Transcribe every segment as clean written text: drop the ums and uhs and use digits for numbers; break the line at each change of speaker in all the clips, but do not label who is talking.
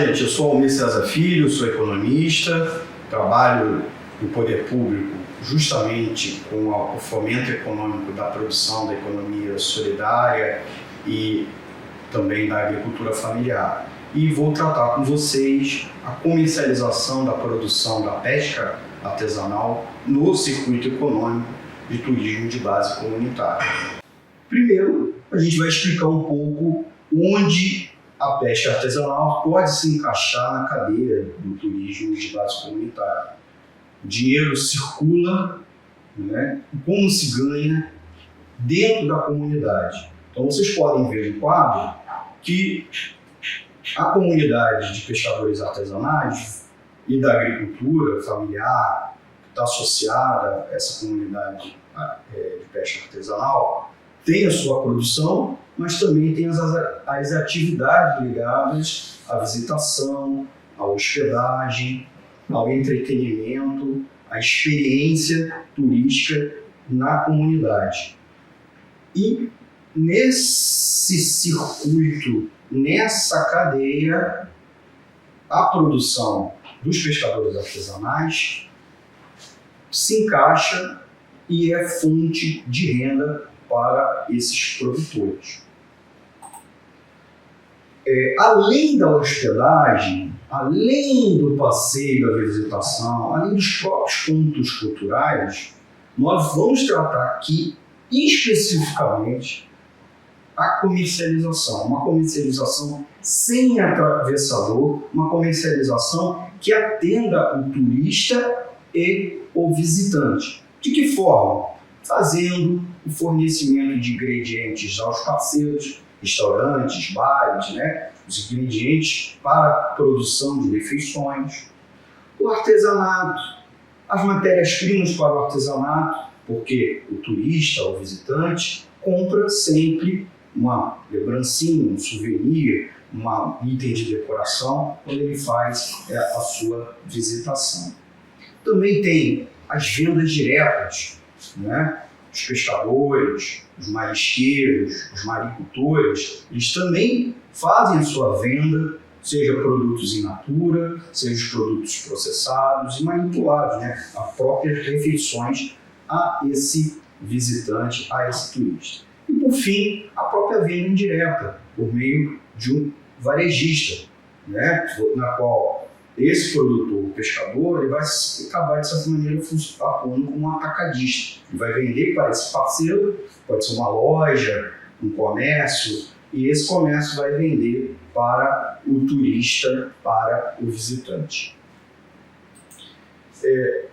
gente, eu sou Almir César Filho, sou economista, trabalho no poder público justamente com o fomento econômico da produção da economia solidária e também da agricultura familiar. E vou tratar com vocês a comercialização da produção da pesca artesanal no circuito econômico de turismo de base comunitária. Primeiro, a gente vai explicar um pouco onde a pesca artesanal pode se encaixar na cadeia do turismo de base comunitária. O dinheiro circula, né? Como se ganha dentro da comunidade. Então vocês podem ver no quadro que a comunidade de pescadores artesanais e da agricultura familiar que está associada a essa comunidade de pesca artesanal tem a sua produção, mas também tem as atividades ligadas à visitação, à hospedagem, ao entretenimento, à experiência turística na comunidade. E nesse circuito, nessa cadeia, a produção dos pescadores artesanais se encaixa e é fonte de renda para esses produtores. Além da hospedagem, além do passeio, da visitação, além dos próprios pontos culturais, nós vamos tratar aqui especificamente a comercialização. Uma comercialização sem atravessador, uma comercialização que atenda o turista e o visitante. De que forma? Fazendo o fornecimento de ingredientes aos parceiros, restaurantes, bares, né? Os ingredientes para a produção de refeições, o artesanato, as matérias-primas para o artesanato, porque o turista, o visitante, compra sempre uma lembrancinha, um souvenir, um item de decoração quando ele faz a sua visitação. Também tem as vendas diretas, né? Os pescadores, os marisqueiros, os maricultores, eles também fazem a sua venda, seja produtos in natura, seja produtos processados e manipulados, né? As próprias refeições a esse visitante, a esse turista. E, por fim, a própria venda indireta, por meio de um varejista, né? Na qual esse produtor, o pescador, ele vai acabar, de certa maneira, atuando como um atacadista. Ele vai vender para esse parceiro, pode ser uma loja, um comércio, e esse comércio vai vender para o turista, para o visitante.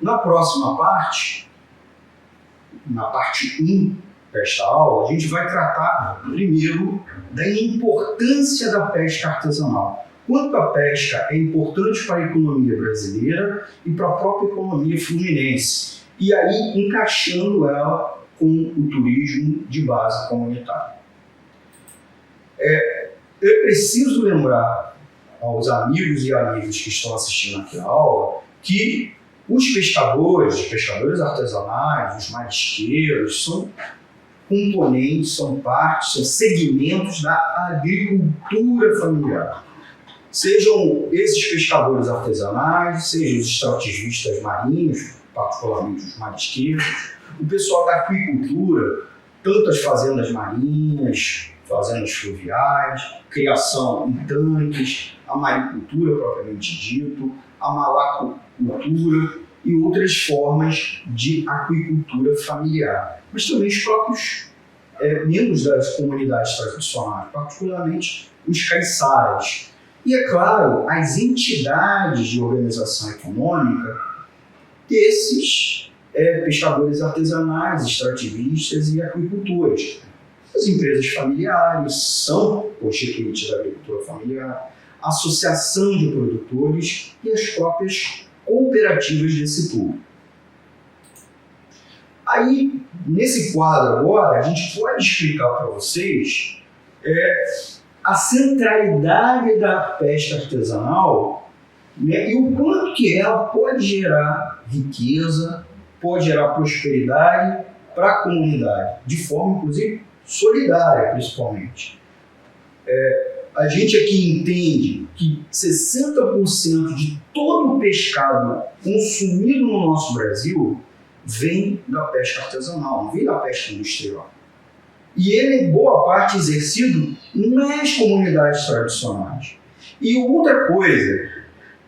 Na próxima parte, na parte 1 desta aula, a gente vai tratar primeiro da importância da pesca artesanal. Quanto a pesca é importante para a economia brasileira e para a própria economia fluminense, e aí encaixando ela com o turismo de base comunitária. Eu preciso lembrar aos amigos e amigas que estão assistindo aqui a aula que os pescadores artesanais, os marisqueiros, são componentes, são partes, são segmentos da agricultura familiar. Sejam esses pescadores artesanais, sejam os extrativistas marinhos, particularmente os marisqueiros, o pessoal da aquicultura, tanto as fazendas marinhas, fazendas fluviais, criação em tanques, a maricultura propriamente dito, a malacultura e outras formas de aquicultura familiar. Mas também os próprios membros das comunidades tradicionais, particularmente os caiçaras. E, é claro, as entidades de organização econômica desses pescadores artesanais, extrativistas e aquicultores. As empresas familiares são constituintes da agricultura familiar, a associação de produtores e as próprias cooperativas desse público. Aí, nesse quadro agora, a gente pode explicar para vocês a centralidade da pesca artesanal, né, e o quanto que ela pode gerar riqueza, pode gerar prosperidade para a comunidade, de forma, inclusive, solidária, principalmente. a gente aqui entende que 60% de todo o pescado consumido no nosso Brasil vem da pesca artesanal, não vem da pesca industrial. E ele, em boa parte, exercido nas comunidades tradicionais. E outra coisa,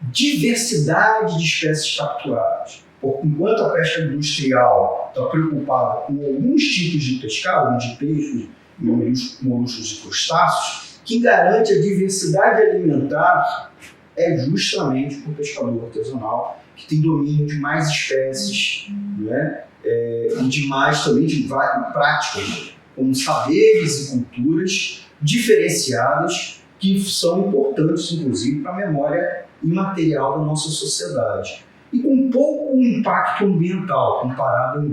diversidade de espécies capturadas. Porque enquanto a pesca industrial está preocupada com alguns tipos de pescado, de peixes, moluscos e crustáceos, quem garante a diversidade alimentar é justamente o pescador artesanal, que tem domínio de mais espécies, né? E de mais também de práticas, como saberes e culturas diferenciadas que são importantes, inclusive, para a memória imaterial da nossa sociedade. E com pouco impacto ambiental comparado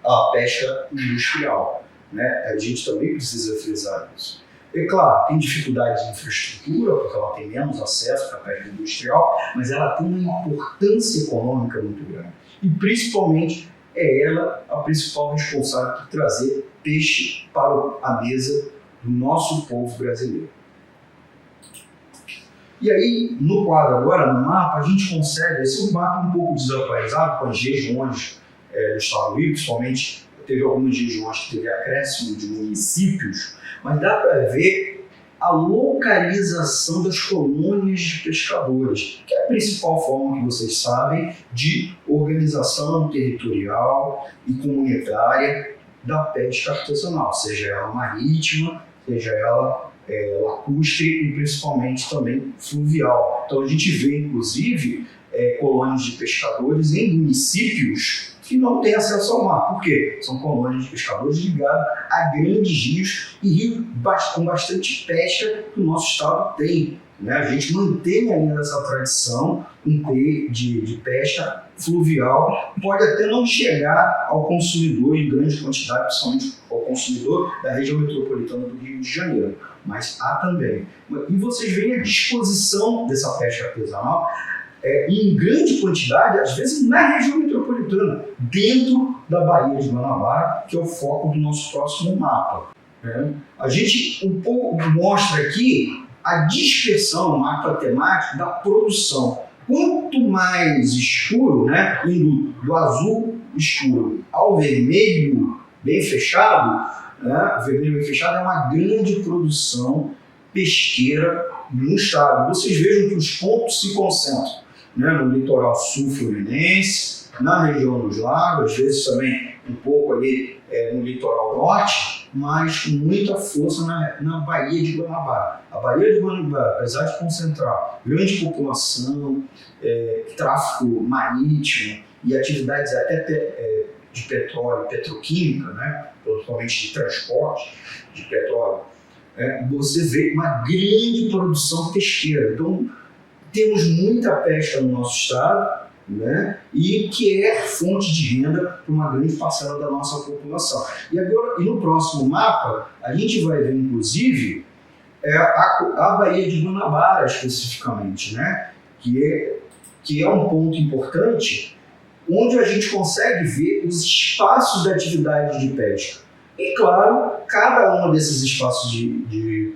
à pesca industrial, né? A gente também precisa frisar isso. É claro, tem dificuldade de infraestrutura, porque ela tem menos acesso para a pesca industrial, mas ela tem uma importância econômica muito grande. E, principalmente, é ela a principal responsável por trazer peixe para a mesa do nosso povo brasileiro. E aí, no quadro agora, no mapa, a gente consegue, esse é um mapa um pouco desatualizado, com as regiões do estado do Rio, principalmente teve algumas regiões que teve acréscimo de municípios, mas dá para ver a localização das colônias de pescadores, que é a principal forma, que vocês sabem, de organização territorial e comunitária da pesca artesanal, seja ela marítima, seja ela lacustre e principalmente também fluvial. Então a gente vê, inclusive, colônias de pescadores em municípios que não têm acesso ao mar. Por quê? São colônias de pescadores ligadas a grandes rios e rios com bastante pesca que o nosso estado tem, né? A gente mantém ainda essa tradição de pesca fluvial, pode até não chegar ao consumidor em grande quantidade, principalmente ao consumidor da região metropolitana do Rio de Janeiro, mas há também. E vocês veem a disposição dessa pesca artesanal em grande quantidade, às vezes na região metropolitana, dentro da Baía de Guanabara, que é o foco do nosso próximo mapa. A gente um pouco mostra aqui a dispersão, o mapa temático da produção. Quanto mais escuro, né, indo do azul escuro ao vermelho bem fechado, né, o vermelho bem fechado é uma grande produção pesqueira no estado. Vocês vejam que os pontos se concentram, né, no litoral sul fluminense, na região dos lagos, às vezes também um pouco ali no litoral norte, mas com muita força na Baía de Guanabara. A Baía de Guanabara, apesar de concentrar grande população, tráfego marítimo e atividades até de petróleo, petroquímica, né, principalmente de transporte de petróleo, você vê uma grande produção pesqueira. Então, temos muita pesca no nosso estado, né, e que é fonte de renda para uma grande parcela da nossa população. E no próximo mapa, a gente vai ver, inclusive, a Baía de Guanabara, especificamente, né, que é um ponto importante, onde a gente consegue ver os espaços de atividade de pesca. E, claro, cada um desses espaços de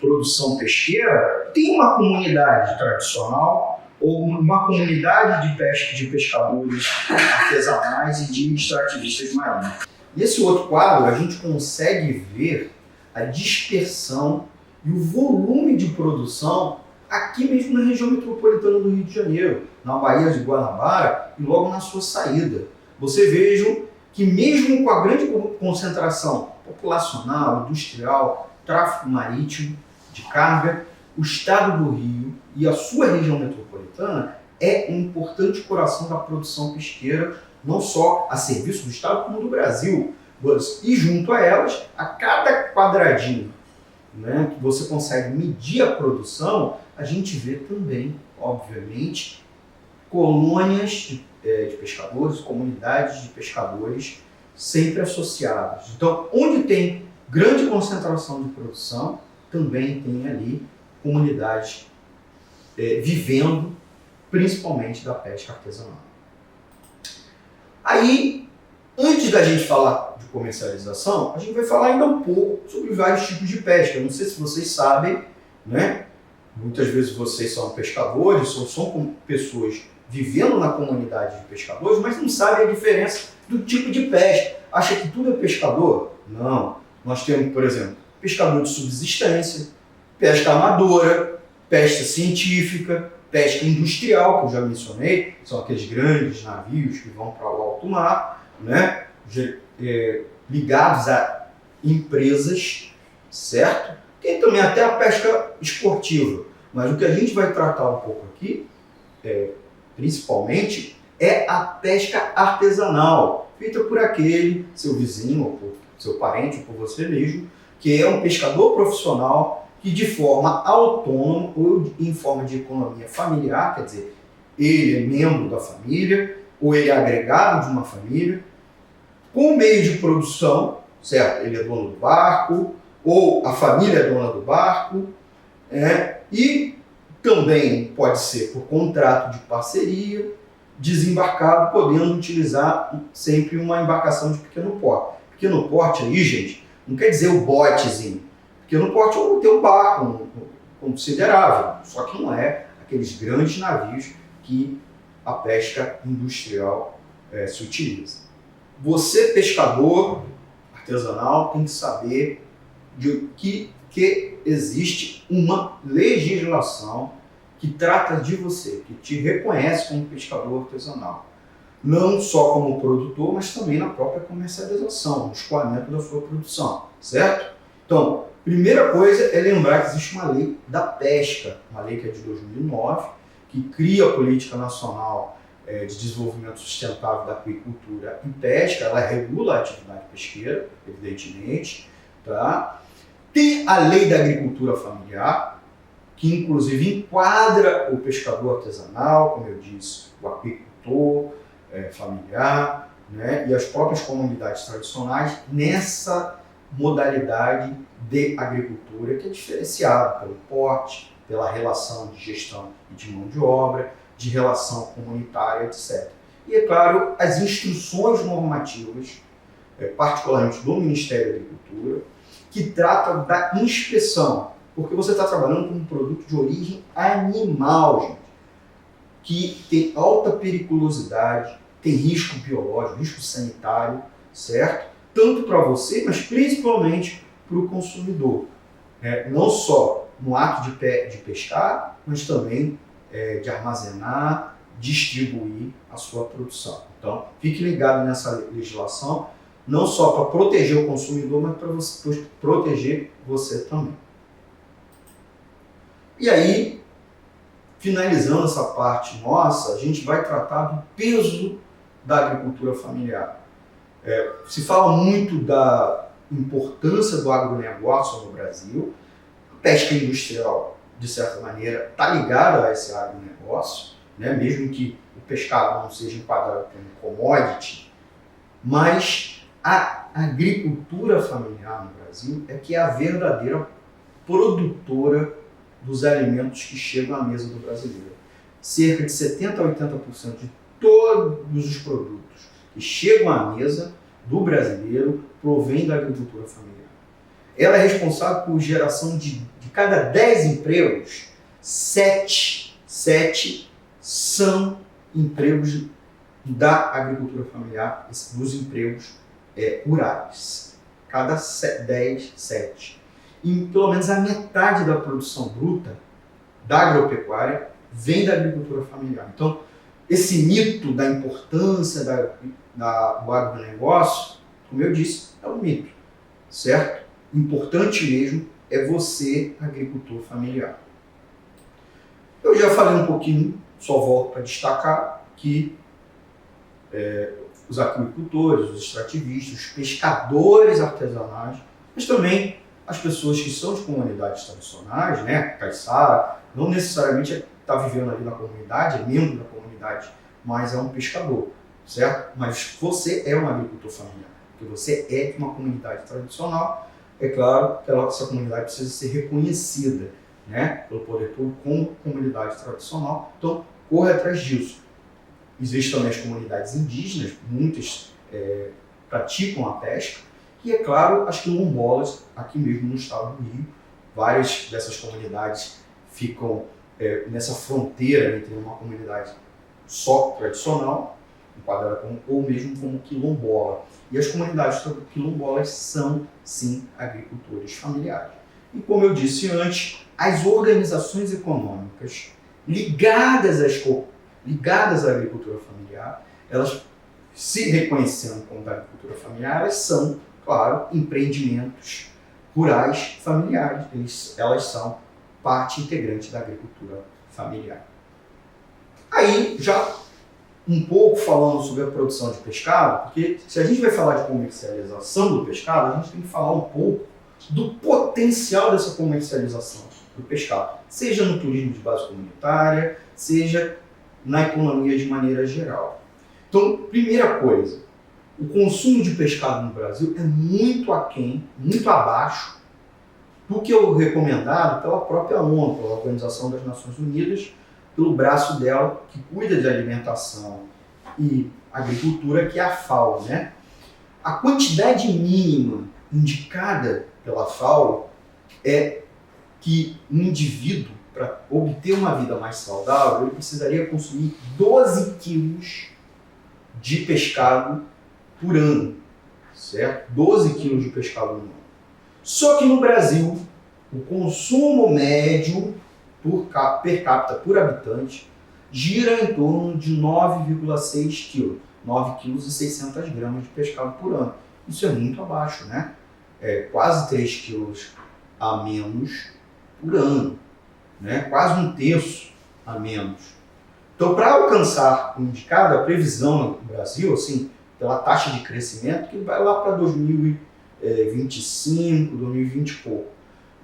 produção pesqueira tem uma comunidade tradicional ou uma comunidade de pescadores artesanais e de extrativistas marinhos. Nesse outro quadro, a gente consegue ver a dispersão e o volume de produção aqui mesmo na região metropolitana do Rio de Janeiro, na Baía de Guanabara e logo na sua saída. Você veja que mesmo com a grande concentração populacional, industrial, tráfego marítimo de carga, o estado do Rio e a sua região metropolitana é um importante coração da produção pesqueira, não só a serviço do estado, como do Brasil. E junto a elas, a cada quadradinho, né, que você consegue medir a produção, a gente vê também, obviamente, colônias de pescadores, comunidades de pescadores sempre associados. Então, onde tem grande concentração de produção, também tem ali comunidades vivendo principalmente da pesca artesanal. Aí, antes da gente falar de comercialização, a gente vai falar ainda um pouco sobre vários tipos de pesca. Eu não sei se vocês sabem, né? Muitas vezes vocês são pescadores, são pessoas vivendo na comunidade de pescadores, mas não sabem a diferença do tipo de pesca. Acha que tudo é pescador? Não. Nós temos, por exemplo, pescador de subsistência, pesca amadora, pesca científica, pesca industrial, que eu já mencionei, são aqueles grandes navios que vão para o alto mar, né? Ligados a empresas, certo? Tem também até a pesca esportiva, mas o que a gente vai tratar um pouco aqui, principalmente, é a pesca artesanal, feita por aquele seu vizinho, ou por seu parente, ou por você mesmo, que é um pescador profissional que de forma autônoma ou em forma de economia familiar, quer dizer, ele é membro da família, ou ele é agregado de uma família, com meio de produção, certo? Ele é dono do barco, ou a família é dona do barco, e também pode ser por contrato de parceria, desembarcado, podendo utilizar sempre uma embarcação de pequeno porte. Pequeno porte aí, gente, não quer dizer o botezinho. Pequeno porte é ter um barco considerável, só que não é aqueles grandes navios que a pesca industrial se utiliza. Você, pescador artesanal, tem que saber de que existe uma legislação que trata de você, que te reconhece como pescador artesanal. Não só como produtor, mas também na própria comercialização, no escoamento da sua produção, certo? Então, primeira coisa é lembrar que existe uma lei da pesca, uma lei que é de 2009, que cria a Política Nacional de Desenvolvimento Sustentável da Aquicultura e Pesca. Ela regula a atividade pesqueira, evidentemente, tá? Tem a Lei da Agricultura Familiar, que inclusive enquadra o pescador artesanal, como eu disse, o aquicultor familiar, né, e as próprias comunidades tradicionais nessa modalidade de agricultura que é diferenciada pelo porte, pela relação de gestão e de mão de obra, de relação comunitária, etc. E, é claro, as instruções normativas, particularmente do Ministério da Agricultura, que tratam da inspeção, porque você está trabalhando com um produto de origem animal, gente, que tem alta periculosidade, tem risco biológico, risco sanitário, certo? Tanto para você, mas principalmente para o consumidor. Não só no ato de pescar, mas também de armazenar, distribuir a sua produção. Então, fique ligado nessa legislação, não só para proteger o consumidor, mas para proteger você também. E aí, finalizando essa parte nossa, a gente vai tratar do peso da agricultura familiar. Se fala muito da importância do agronegócio no Brasil. A pesca industrial, de certa maneira, está ligada a esse agronegócio, né? Mesmo que o pescado não seja enquadrado como commodity, mas a agricultura familiar no Brasil é que é a verdadeira produtora dos alimentos que chegam à mesa do brasileiro. Cerca de 70% a 80% de todos os produtos que chegam à mesa do brasileiro provém da agricultura familiar. Ela é responsável por geração de cada 10 empregos, 7 são empregos da agricultura familiar, dos empregos rurais. Cada 10, 7. E pelo menos a metade da produção bruta da agropecuária vem da agricultura familiar. Então, esse mito da importância do agronegócio, como eu disse, é um mito, certo? Importante mesmo é você, agricultor familiar. Eu já falei um pouquinho, só volto para destacar que os aquicultores, os extrativistas, os pescadores artesanais, mas também as pessoas que são de comunidades tradicionais, né, caiçara, não necessariamente está vivendo ali na comunidade, é membro da comunidade, mas é um pescador, certo? Mas você é um agricultor familiar, porque você é de uma comunidade tradicional. É claro que essa comunidade precisa ser reconhecida, né, pelo poder público como comunidade tradicional, então corre atrás disso. Existem também as comunidades indígenas, muitas praticam a pesca, e, é claro, as quilombolas, aqui mesmo no estado do Rio. Várias dessas comunidades ficam nessa fronteira entre uma comunidade só tradicional, enquadrada como, ou mesmo como quilombola. E as comunidades quilombolas são, sim, agricultores familiares. E como eu disse antes, as organizações econômicas ligadas à agricultura familiar, elas se reconhecendo como da agricultura familiar, elas são, claro, empreendimentos rurais familiares. Elas são parte integrante da agricultura familiar. Aí, já um pouco falando sobre a produção de pescado, porque se a gente vai falar de comercialização do pescado, a gente tem que falar um pouco do potencial dessa comercialização do pescado, seja no turismo de base comunitária, seja na economia de maneira geral. Então, primeira coisa, o consumo de pescado no Brasil é muito aquém, muito abaixo do que é o recomendado pela própria ONU, pela Organização das Nações Unidas, pelo braço dela que cuida de alimentação e agricultura, que é a FAO, né? A quantidade mínima indicada pela FAO é que um indivíduo, para obter uma vida mais saudável, ele precisaria consumir 12 quilos de pescado por ano, certo? 12 quilos de pescado por ano. Só que no Brasil, o consumo médio per capita por habitante gira em torno de 9,6 quilos, 9 quilos e 600 gramas de pescado por ano. Isso é muito abaixo, né? É quase 3 quilos a menos por ano, né? Quase um terço a menos. Então, para alcançar o indicado, a previsão no Brasil, assim, pela taxa de crescimento, que vai lá para 2025, 2020 e pouco.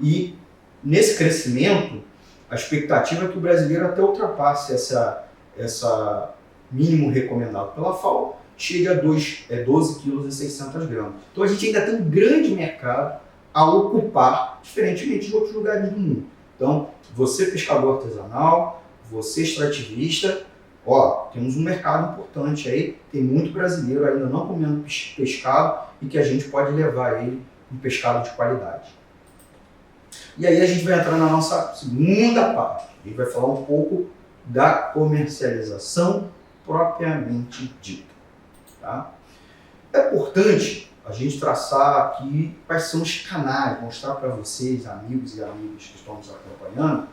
E nesse crescimento, a expectativa é que o brasileiro até ultrapasse essa mínimo recomendado pela FAO, chegue a 12,6 kg. Então a gente ainda tem um grande mercado a ocupar, diferentemente de outros lugares do mundo. Então, você pescador artesanal, você extrativista, temos um mercado importante aí, tem muito brasileiro ainda não comendo pescado e que a gente pode levar ele um pescado de qualidade. E aí a gente vai entrar na nossa segunda parte. A gente vai falar um pouco da comercialização propriamente dita. Tá? É importante a gente traçar aqui quais são os canais, mostrar para vocês, amigos e amigas que estão nos acompanhando,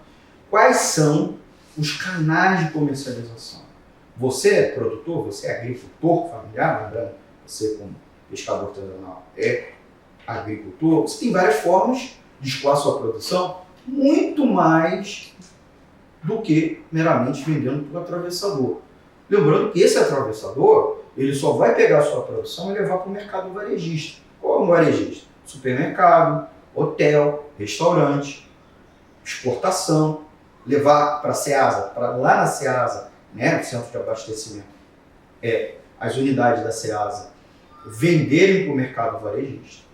quais são os canais de comercialização. Você é produtor, você é agricultor familiar, lembrando, você como pescador artesanal é agricultor, você tem várias formas de escoar sua produção, muito mais do que meramente vendendo para o atravessador. Lembrando que esse atravessador, ele só vai pegar a sua produção e levar para o mercado varejista. Qual é o varejista? Supermercado, hotel, restaurante, exportação, levar para a Ceasa, para lá na Ceasa, né, no centro de abastecimento, as unidades da Ceasa venderem para o mercado varejista.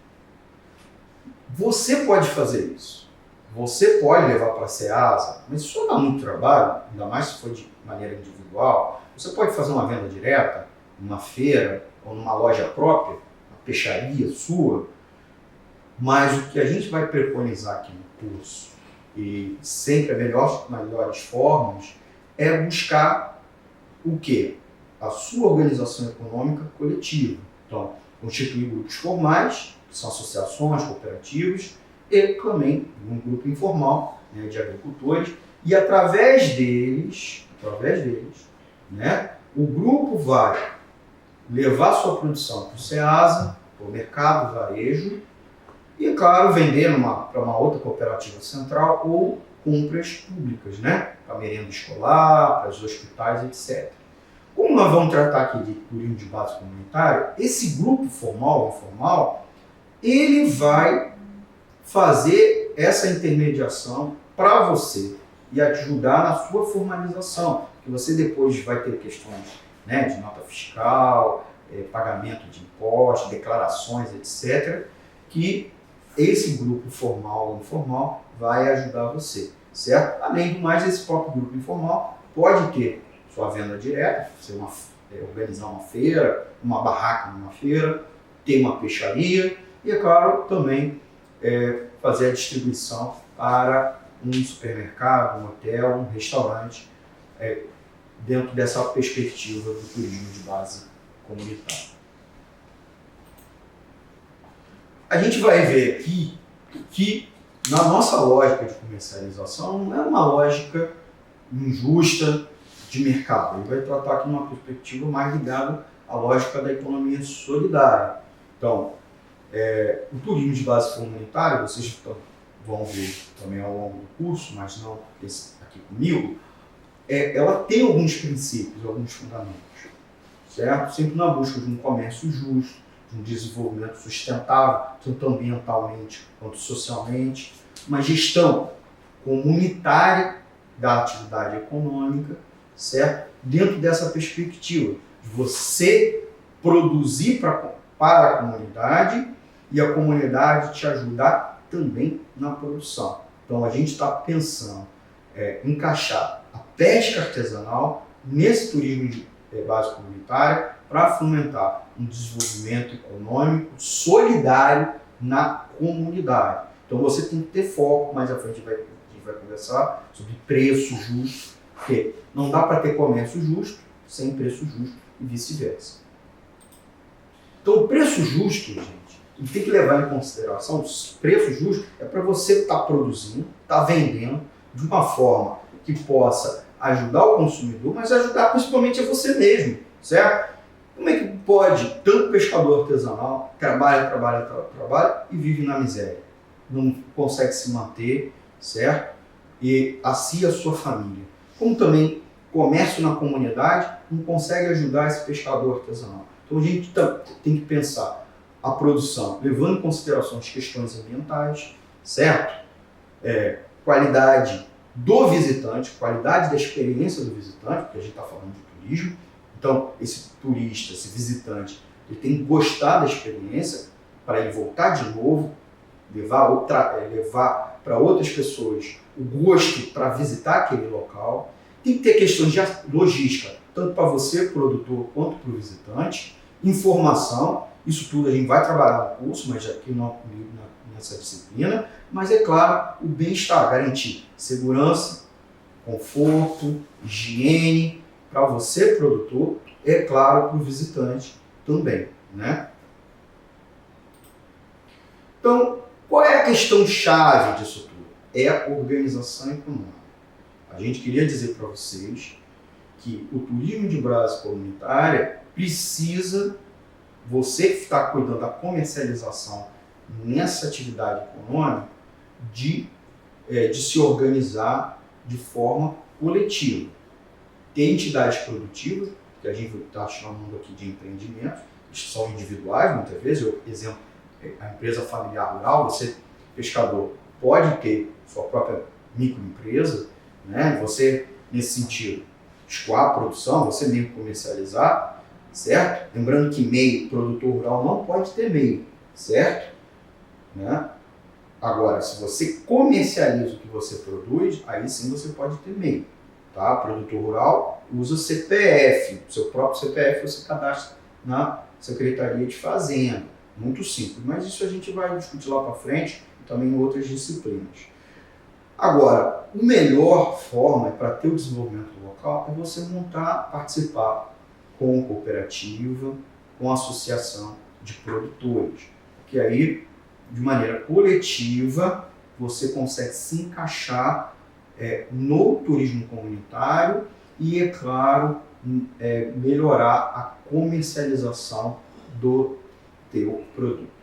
Você pode fazer isso. Você pode levar para a Ceasa, mas isso dá muito trabalho, ainda mais se for de maneira individual. Você pode fazer uma venda direta, numa feira ou numa loja própria, uma peixaria sua, mas o que a gente vai preconizar aqui no curso, e sempre as melhores formas, é buscar o quê? A sua organização econômica coletiva. Então, constituir grupos formais, que são associações, cooperativas, e também um grupo informal, né, de agricultores, e através deles, né, o grupo vai levar sua produção para o Ceasa, para o mercado varejo, e, claro, vender para uma outra cooperativa central ou compras públicas, né, para merenda escolar, para os hospitais, etc. Como nós vamos tratar aqui de turismo de base comunitária, esse grupo formal ou informal, ele vai fazer essa intermediação para você e ajudar na sua formalização, que você depois vai ter questões, né, de nota fiscal, pagamento de impostos, declarações, etc., que esse grupo formal ou informal vai ajudar você, certo? Além do mais, esse próprio grupo informal pode ter sua venda direta, organizar uma feira, uma barraca numa feira, ter uma peixaria e, é claro, também fazer a distribuição para um supermercado, um hotel, um restaurante, dentro dessa perspectiva do turismo de base comunitária. A gente vai ver aqui que na nossa lógica de comercialização não é uma lógica injusta de mercado. Ele vai tratar aqui numa perspectiva mais ligada à lógica da economia solidária. Então, o turismo de base comunitária, vocês vão ver também ao longo do curso, mas não aqui comigo, ela tem alguns princípios, alguns fundamentos, certo? Sempre na busca de um comércio justo, de um desenvolvimento sustentável, tanto ambientalmente quanto socialmente, uma gestão comunitária da atividade econômica, certo? Dentro dessa perspectiva de você produzir para a comunidade e a comunidade te ajudar também na produção. Então a gente está pensando encaixar a pesca artesanal nesse turismo de base comunitária para fomentar um desenvolvimento econômico solidário na comunidade. Então você tem que ter foco, mais à frente a gente vai conversar sobre preço justo, porque não dá para ter comércio justo sem preço justo e vice-versa. Então o preço justo, gente, a gente tem que levar em consideração, o preço justo é para você estar produzindo, estar vendendo de uma forma que possa ajudar o consumidor, mas ajudar principalmente a você mesmo, certo? Como é que pode tanto pescador artesanal trabalha e vive na miséria? Não consegue se manter, certo? E assim a sua família. Como também comércio na comunidade não consegue ajudar esse pescador artesanal. Então a gente tem que pensar a produção levando em consideração as questões ambientais, certo? Qualidade do visitante, qualidade da experiência do visitante, porque a gente está falando de turismo. Então, esse turista, esse visitante, ele tem que gostar da experiência para ele voltar de novo, levar para outras pessoas o gosto para visitar aquele local. Tem que ter questões de logística, tanto para você, produtor, quanto para o visitante. Informação, isso tudo a gente vai trabalhar no curso, mas aqui não nessa disciplina. Mas, é claro, o bem-estar, garantir segurança, conforto, higiene, para você, produtor, é claro, para o visitante também, né? Então, qual é a questão chave disso tudo? É a organização econômica. A gente queria dizer para vocês que o turismo de base comunitária precisa, você que está cuidando da comercialização nessa atividade econômica, de se organizar de forma coletiva. Tem entidades produtivas, que a gente está chamando aqui de empreendimentos, que são individuais muitas vezes. Exemplo, a empresa familiar rural, você, pescador, pode ter sua própria microempresa, né? Você, nesse sentido, escoar a produção, você mesmo comercializar, certo? Lembrando que MEI, produtor rural, não pode ter MEI, certo? Né? Agora, se você comercializa o que você produz, aí sim você pode ter MEI. Tá? Produtor rural usa CPF, seu próprio CPF você cadastra na Secretaria de Fazenda. Muito simples, mas isso a gente vai discutir lá para frente e também em outras disciplinas. Agora, a melhor forma para ter o desenvolvimento local é você participar com cooperativa, com associação de produtores, porque aí, de maneira coletiva, você consegue se encaixar no turismo comunitário e, é claro, melhorar a comercialização do teu produto.